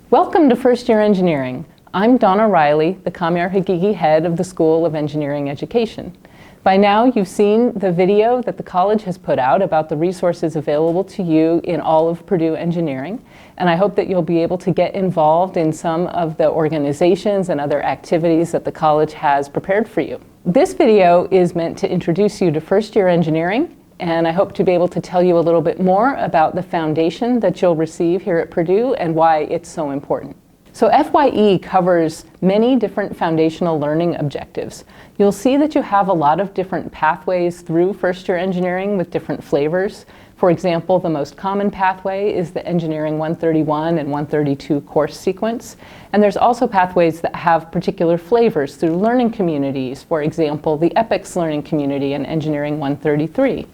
Welcome to First Year Engineering. I'm Donna Riley, the Kamyar Hagigi head of the School of Engineering Education. By now, you've seen the video that the college has put out about the resources available to you in all of Purdue Engineering, and I hope that you'll be able to get involved in some of the organizations and other activities that the college has prepared for you. This video is meant to introduce you to First Year Engineering, and I hope to be able to tell you a little bit more about the foundation that you'll receive here at Purdue and why it's so important. So FYE covers many different foundational learning objectives. You'll see that you have a lot of different pathways through first year engineering with different flavors. For example, the most common pathway is the Engineering 131 and 132 course sequence. And there's also pathways that have particular flavors through learning communities. For example, the EPICS learning community and Engineering 133.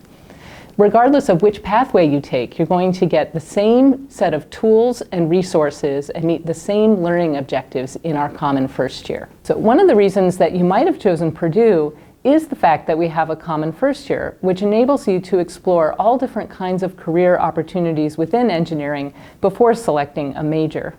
Regardless of which pathway you take, you're going to get the same set of tools and resources and meet the same learning objectives in our common first year. So one of the reasons that you might have chosen Purdue is the fact that we have a common first year, which enables you to explore all different kinds of career opportunities within engineering before selecting a major.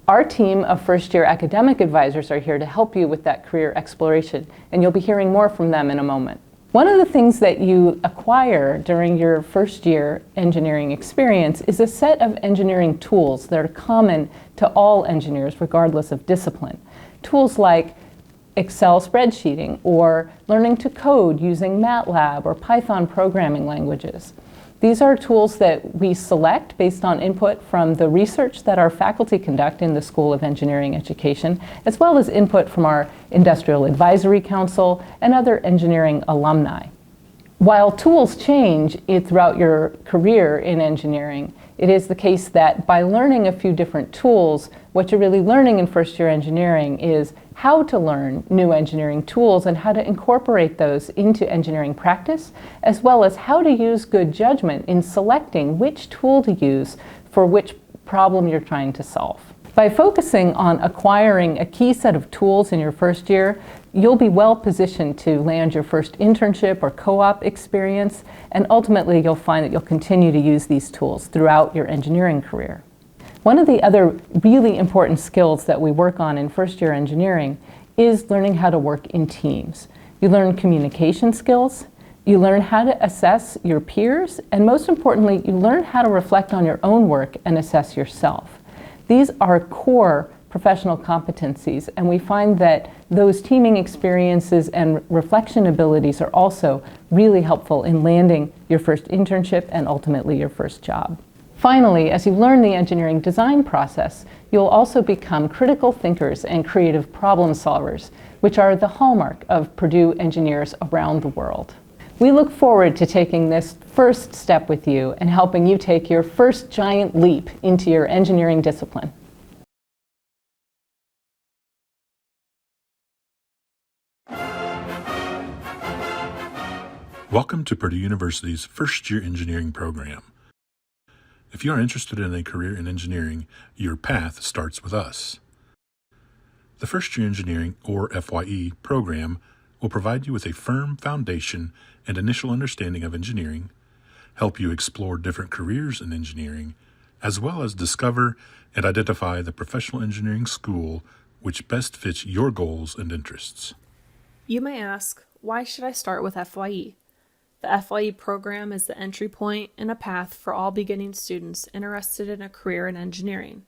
Our team of first year academic advisors are here to help you with that career exploration, and you'll be hearing more from them in a moment. One of the things that you acquire during your first year engineering experience is a set of engineering tools that are common to all engineers regardless of discipline. Tools like Excel spreadsheeting or learning to code using MATLAB or Python programming languages. These are tools that we select based on input from the research that our faculty conduct in the School of Engineering Education, as well as input from our Industrial Advisory Council and other engineering alumni. While tools change throughout your career in engineering, it is the case that by learning a few different tools, what you're really learning in first year engineering is how to learn new engineering tools and how to incorporate those into engineering practice, as well as how to use good judgment in selecting which tool to use for which problem you're trying to solve. By focusing on acquiring a key set of tools in your first year, you'll be well positioned to land your first internship or co-op experience, and ultimately you'll find that you'll continue to use these tools throughout your engineering career. One of the other really important skills that we work on in first year engineering is learning how to work in teams. You learn communication skills, you learn how to assess your peers, and most importantly, you learn how to reflect on your own work and assess yourself. These are core professional competencies, and we find that those teaming experiences and reflection abilities are also really helpful in landing your first internship and ultimately your first job. Finally, as you learn the engineering design process, you'll also become critical thinkers and creative problem solvers, which are the hallmark of Purdue engineers around the world. We look forward to taking this first step with you and helping you take your first giant leap into your engineering discipline. Welcome to Purdue University's first year engineering program. If you are interested in a career in engineering, your path starts with us. The First Year Engineering, or FYE, program will provide you with a firm foundation and initial understanding of engineering, help you explore different careers in engineering, as well as discover and identify the professional engineering school which best fits your goals and interests. You may ask, why should I start with FYE? The FYE program is the entry point and a path for all beginning students interested in a career in engineering.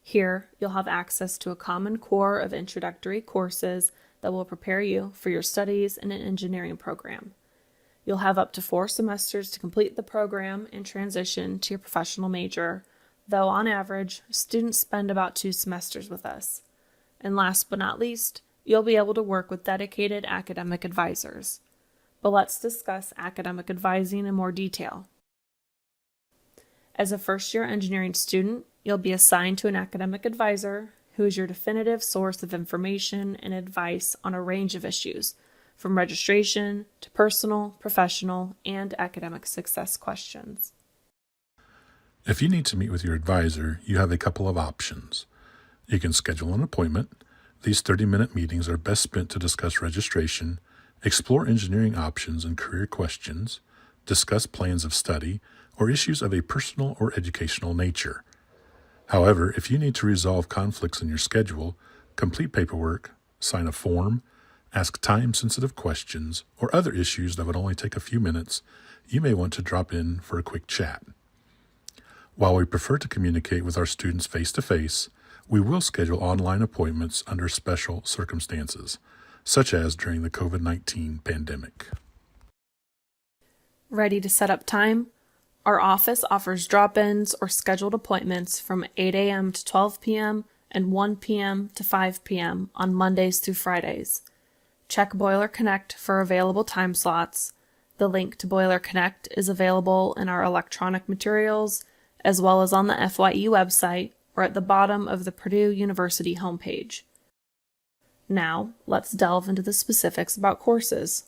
Here, you'll have access to a common core of introductory courses that will prepare you for your studies in an engineering program. You'll have up to 4 semesters to complete the program and transition to your professional major, though on average, students spend about 2 semesters with us. And last but not least, you'll be able to work with dedicated academic advisors. But let's discuss academic advising in more detail. As a first-year engineering student, you'll be assigned to an academic advisor who is your definitive source of information and advice on a range of issues, from registration to personal, professional, and academic success questions. If you need to meet with your advisor, you have a couple of options. You can schedule an appointment. These 30-minute meetings are best spent to discuss registration, explore engineering options and career questions, discuss plans of study, or issues of a personal or educational nature. However, if you need to resolve conflicts in your schedule, complete paperwork, sign a form, ask time-sensitive questions, or other issues that would only take a few minutes, you may want to drop in for a quick chat. While we prefer to communicate with our students face-to-face, we will schedule online appointments under special circumstances, such as during the COVID-19 pandemic. Ready to set up time? Our office offers drop-ins or scheduled appointments from 8 a.m. to 12 p.m. and 1 p.m. to 5 p.m. on Mondays through Fridays. Check Boiler Connect for available time slots. The link to Boiler Connect is available in our electronic materials, as well as on the FYE website or at the bottom of the Purdue University homepage. Now, let's delve into the specifics about courses.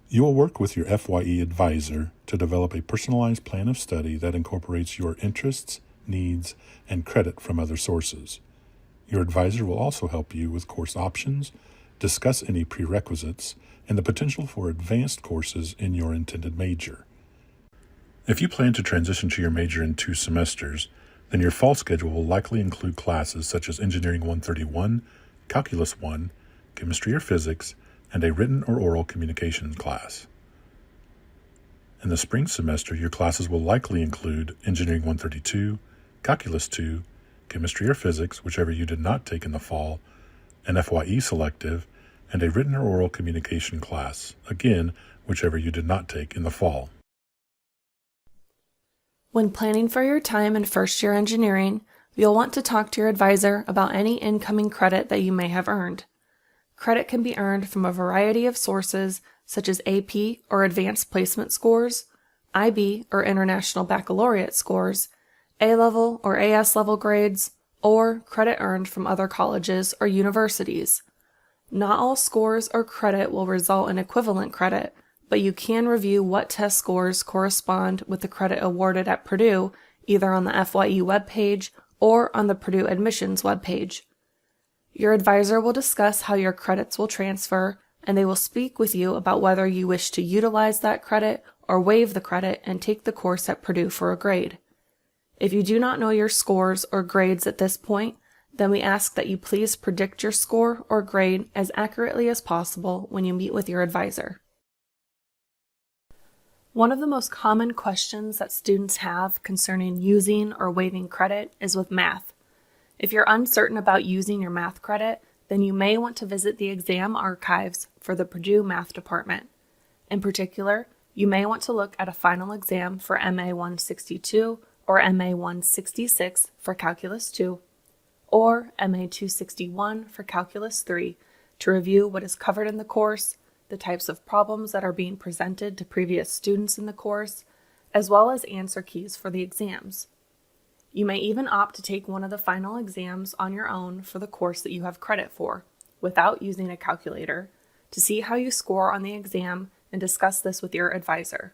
You will work with your FYE advisor to develop a personalized plan of study that incorporates your interests, needs, and credit from other sources. Your advisor will also help you with course options, discuss any prerequisites, and the potential for advanced courses in your intended major. If you plan to transition to your major in 2 semesters, then your fall schedule will likely include classes such as Engineering 131, Calculus 1, Chemistry or Physics, and a written or oral communication class. In the spring semester, your classes will likely include Engineering 132, Calculus 2, Chemistry or Physics, whichever you did not take in the fall, an FYE selective, and a written or oral communication class, again, whichever you did not take in the fall. When planning for your time in first-year engineering, you'll want to talk to your advisor about any incoming credit that you may have earned. Credit can be earned from a variety of sources such as AP or Advanced Placement scores, IB or International Baccalaureate scores, A-level or AS level grades, or credit earned from other colleges or universities. Not all scores or credit will result in equivalent credit, but you can review what test scores correspond with the credit awarded at Purdue, either on the FYE webpage or on the Purdue admissions webpage. Your advisor will discuss how your credits will transfer, and they will speak with you about whether you wish to utilize that credit or waive the credit and take the course at Purdue for a grade. If you do not know your scores or grades at this point, then we ask that you please predict your score or grade as accurately as possible when you meet with your advisor. One of the most common questions that students have concerning using or waiving credit is with math. If you're uncertain about using your math credit, then you may want to visit the exam archives for the Purdue Math Department. In particular, you may want to look at a final exam for MA 162 or MA 166 for Calculus 2, or MA 261 for Calculus 3 to review what is covered in the course, the types of problems that are being presented to previous students in the course, as well as answer keys for the exams. You may even opt to take one of the final exams on your own for the course that you have credit for, without using a calculator, to see how you score on the exam and discuss this with your advisor.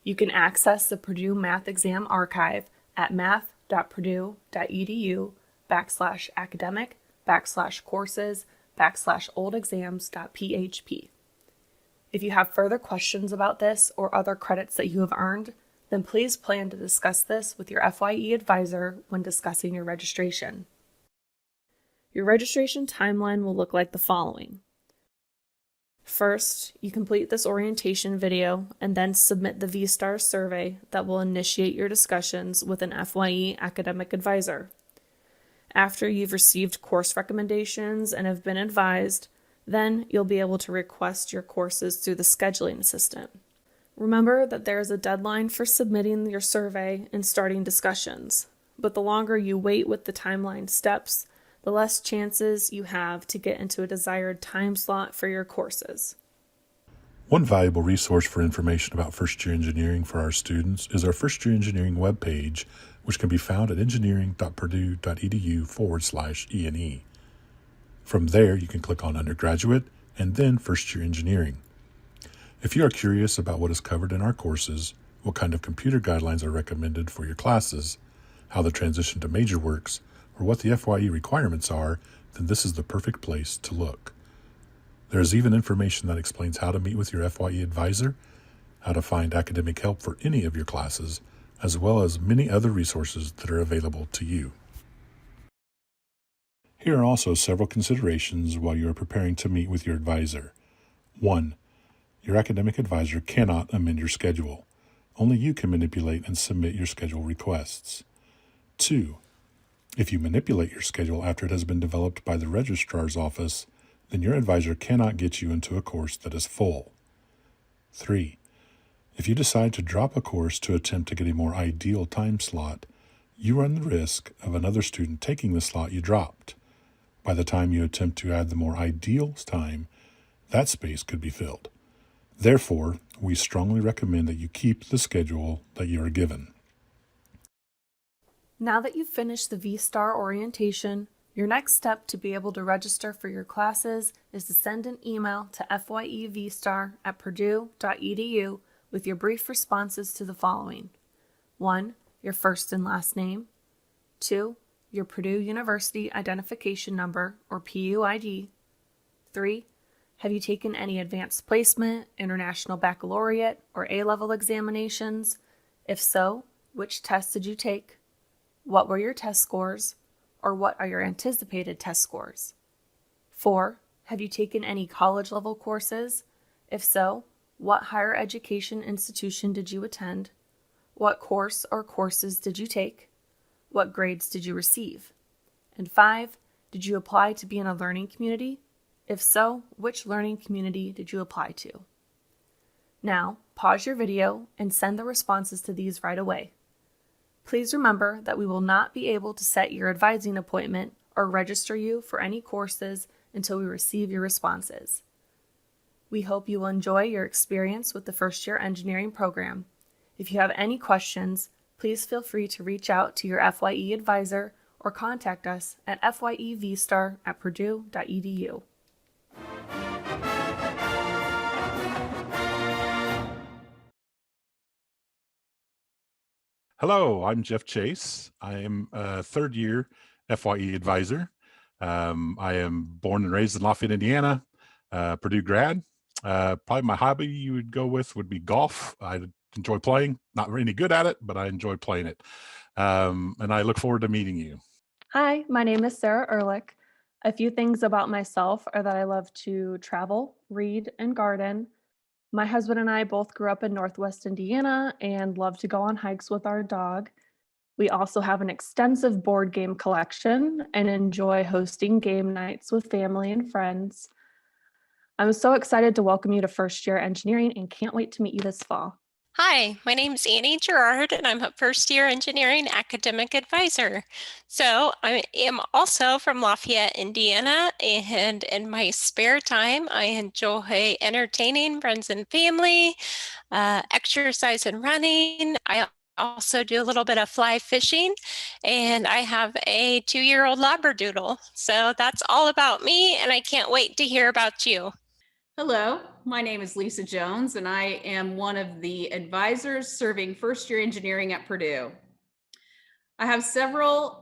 You can access the Purdue Math Exam Archive at math.purdue.edu/academic/courses/oldexams.php. If you have further questions about this or other credits that you have earned, then please plan to discuss this with your FYE advisor when discussing your registration. Your registration timeline will look like the following. First, you complete this orientation video and then submit the OLDVSTAR survey that will initiate your discussions with an FYE academic advisor. After you've received course recommendations and have been advised, then you'll be able to request your courses through the scheduling assistant. Remember that there is a deadline for submitting your survey and starting discussions, but the longer you wait with the timeline steps, the less chances you have to get into a desired time slot for your courses. One valuable resource for information about first-year engineering for our students is our first-year engineering webpage, which can be found at engineering.purdue.edu/ENE. From there, you can click on Undergraduate and then First-Year Engineering. If you are curious about what is covered in our courses, what kind of computer guidelines are recommended for your classes, how the transition to major works, or what the FYE requirements are, then this is the perfect place to look. There is even information that explains how to meet with your FYE advisor, how to find academic help for any of your classes, as well as many other resources that are available to you. Here are also several considerations while you are preparing to meet with your advisor. 1. Your academic advisor cannot amend your schedule. Only you can manipulate and submit your schedule requests. 2. If you manipulate your schedule after it has been developed by the registrar's office, then your advisor cannot get you into a course that is full. 3. If you decide to drop a course to attempt to get a more ideal time slot, you run the risk of another student taking the slot you dropped. By the time you attempt to add the more ideal time, that space could be filled. Therefore, we strongly recommend that you keep the schedule that you are given. Now that you've finished the VSTAR orientation, your next step to be able to register for your classes is to send an email to fyevstar@purdue.edu with your brief responses to the following. 1. Your first and last name. 2. Your Purdue University Identification Number, or PUID. 3. Have you taken any advanced placement, international baccalaureate, or A-level examinations? If so, which tests did you take? What were your test scores, or what are your anticipated test scores? 4. Have you taken any college-level courses? If so, what higher education institution did you attend? What course or courses did you take? What grades did you receive? And 5. Did you apply to be in a learning community? If so, which learning community did you apply to? Now, pause your video and send the responses to these right away. Please remember that we will not be able to set your advising appointment or register you for any courses until we receive your responses. We hope you will enjoy your experience with the first-year engineering program. If you have any questions, please feel free to reach out to your FYE advisor or contact us at fyevstar@purdue.edu. Hello, I'm Jeff Chase. I am a third-year FYE advisor. I am born and raised in Lafayette, Indiana, Purdue grad. Probably my hobby you would go with would be golf. I enjoy playing, not really good at it, but I enjoy playing it. And I look forward to meeting you. Hi, my name is Sarah Ehrlich. A few things about myself are that I love to travel, read, and garden. My husband and I both grew up in Northwest Indiana and love to go on hikes with our dog. We also have an extensive board game collection and enjoy hosting game nights with family and friends. I'm so excited to welcome you to First Year Engineering and can't wait to meet you this fall. Hi, my name's Annie Gerard, and I'm a first-year engineering academic advisor. So I am also from Lafayette, Indiana, and in my spare time, I enjoy entertaining friends and family, exercise and running. I also do a little bit of fly fishing, and I have a 2-year-old Labradoodle. So that's all about me, and I can't wait to hear about you. Hello, my name is Lisa Jones, and I am one of the advisors serving first-year engineering at Purdue. I have several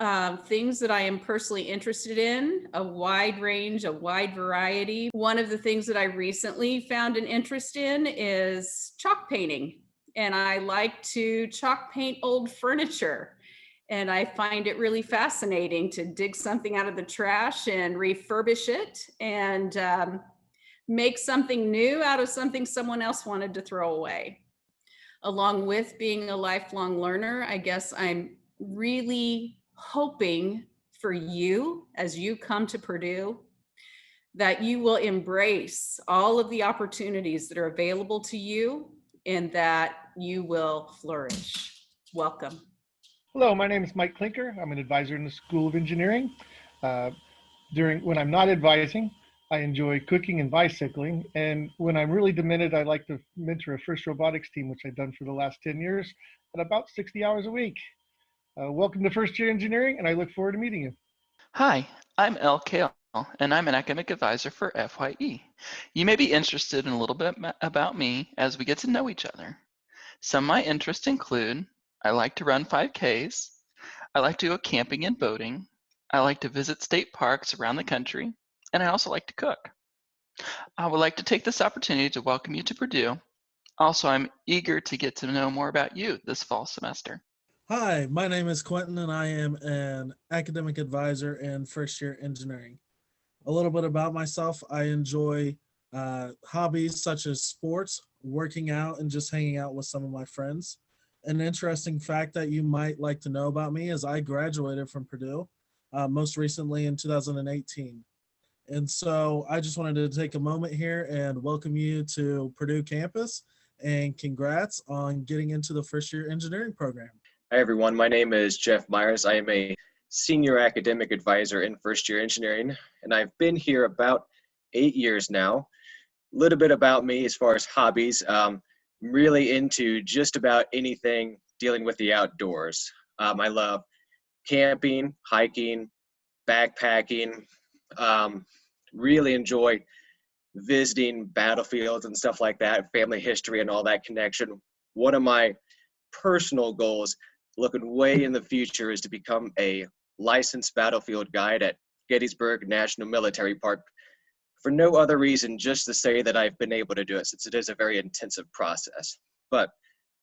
things that I am personally interested in, a wide range, a wide variety. One of the things that I recently found an interest in is chalk painting, and I like to chalk paint old furniture. And I find it really fascinating to dig something out of the trash and refurbish it and make something new out of something someone else wanted to throw away. Along with being a lifelong learner, I guess I'm really hoping for you as you come to Purdue that you will embrace all of the opportunities that are available to you and that you will flourish. Welcome. Hello, my name is Mike Klinker. I'm an advisor in the School of Engineering. When I'm not advising, I enjoy cooking and bicycling. And when I'm really demented, I like to mentor a FIRST robotics team, which I've done for the last 10 years at about 60 hours a week. Welcome to First Year Engineering, and I look forward to meeting you. Hi, I'm El Kale, and I'm an academic advisor for FYE. You may be interested in a little bit about me as we get to know each other. Some of my interests include, I like to run 5Ks, I like to go camping and boating, I like to visit state parks around the country, and I also like to cook. I would like to take this opportunity to welcome you to Purdue. Also, I'm eager to get to know more about you this fall semester. Hi, my name is Quentin and I am an academic advisor in first year engineering. A little bit about myself, I enjoy hobbies such as sports, working out, and just hanging out with some of my friends. An interesting fact that you might like to know about me is I graduated from Purdue most recently in 2018. And so I just wanted to take a moment here and welcome you to Purdue campus and congrats on getting into the first year engineering program. Hi, everyone. My name is Jeff Myers. I am a senior academic advisor in first year engineering, and I've been here about 8 years now. A little bit about me as far as hobbies. I'm really into just about anything dealing with the outdoors. I love camping, hiking, backpacking. Really enjoy visiting battlefields and stuff like that, family history and all that connection. One of my personal goals looking way in the future is to become a licensed battlefield guide at Gettysburg National Military Park for no other reason, just to say that I've been able to do it, since it is a very intensive process. But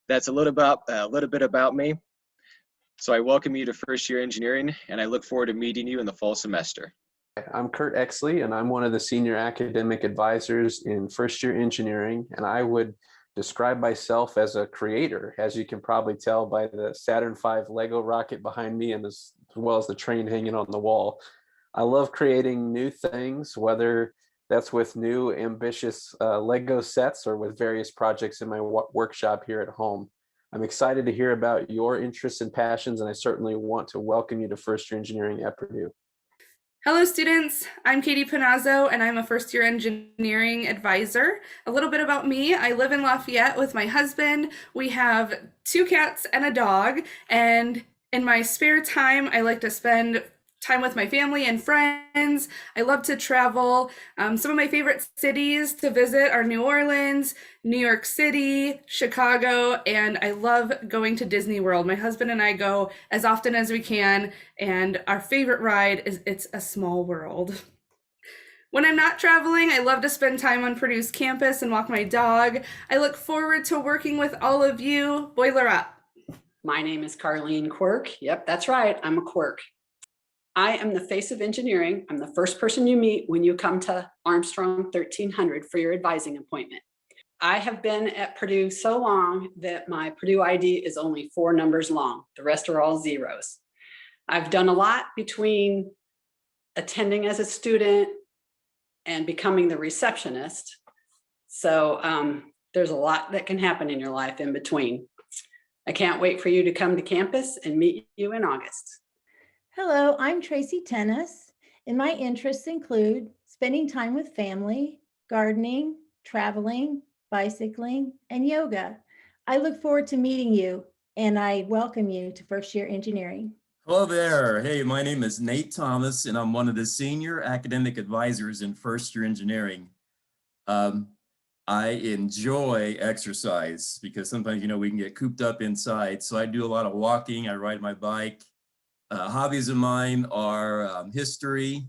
that's a little bit about me. So I welcome you to first year engineering, and I look forward to meeting you in the fall semester. I'm Kurt Exley, and I'm one of the senior academic advisors in first year engineering, and I would describe myself as a creator, as you can probably tell by the Saturn V Lego rocket behind me and as well as the train hanging on the wall. I love creating new things, whether that's with new ambitious Lego sets or with various projects in my workshop here at home. I'm excited to hear about your interests and passions, and I certainly want to welcome you to first year engineering at Purdue. Hello students, I'm Katie Panazzo and I'm a first year engineering advisor. A little bit about me, I live in Lafayette with my husband. We have 2 cats and a dog, and in my spare time I like to spend time with my family and friends. I love to travel. Some of my favorite cities to visit are New Orleans, New York City, Chicago, and I love going to Disney World. My husband and I go as often as we can, and our favorite ride is It's a Small World. When I'm not traveling, I love to spend time on Purdue's campus and walk my dog. I look forward to working with all of you. Boiler up. My name is Carlene Quirk. Yep, that's right, I'm a quirk. I am the face of engineering. I'm the first person you meet when you come to Armstrong 1300 for your advising appointment. I have been at Purdue so long that my Purdue ID is only 4 numbers long. The rest are all zeros. I've done a lot between attending as a student and becoming the receptionist. So there's a lot that can happen in your life in between. I can't wait for you to come to campus and meet you in August. Hello, I'm Tracy Tennis, and my interests include spending time with family, gardening, traveling, bicycling, and yoga. I look forward to meeting you, and I welcome you to first year engineering. Hello there. Hey, my name is Nate Thomas, and I'm one of the senior academic advisors in first year engineering. I enjoy exercise because sometimes, we can get cooped up inside. So I do a lot of walking. I ride my bike. Hobbies of mine are history,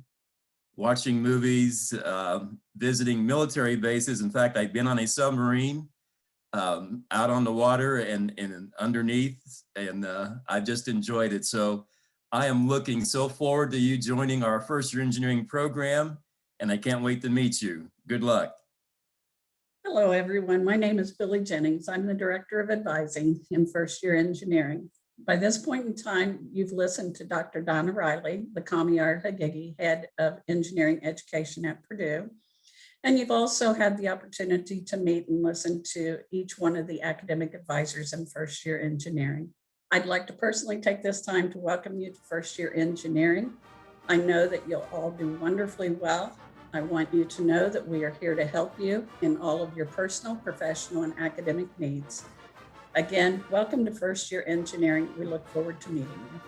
watching movies, visiting military bases. In fact, I've been on a submarine out on the water and underneath, and I've just enjoyed it. So I am looking so forward to you joining our first year engineering program, and I can't wait to meet you. Good luck. Hello, everyone. My name is Billy Jennings. I'm the Director of Advising in first year engineering. By this point in time, you've listened to Dr. Donna Riley, the Kamiar Hagigi Head of Engineering Education at Purdue. And you've also had the opportunity to meet and listen to each one of the academic advisors in first year engineering. I'd like to personally take this time to welcome you to first year engineering. I know that you'll all do wonderfully well. I want you to know that we are here to help you in all of your personal, professional, and academic needs. Again, welcome to first year engineering. We look forward to meeting you.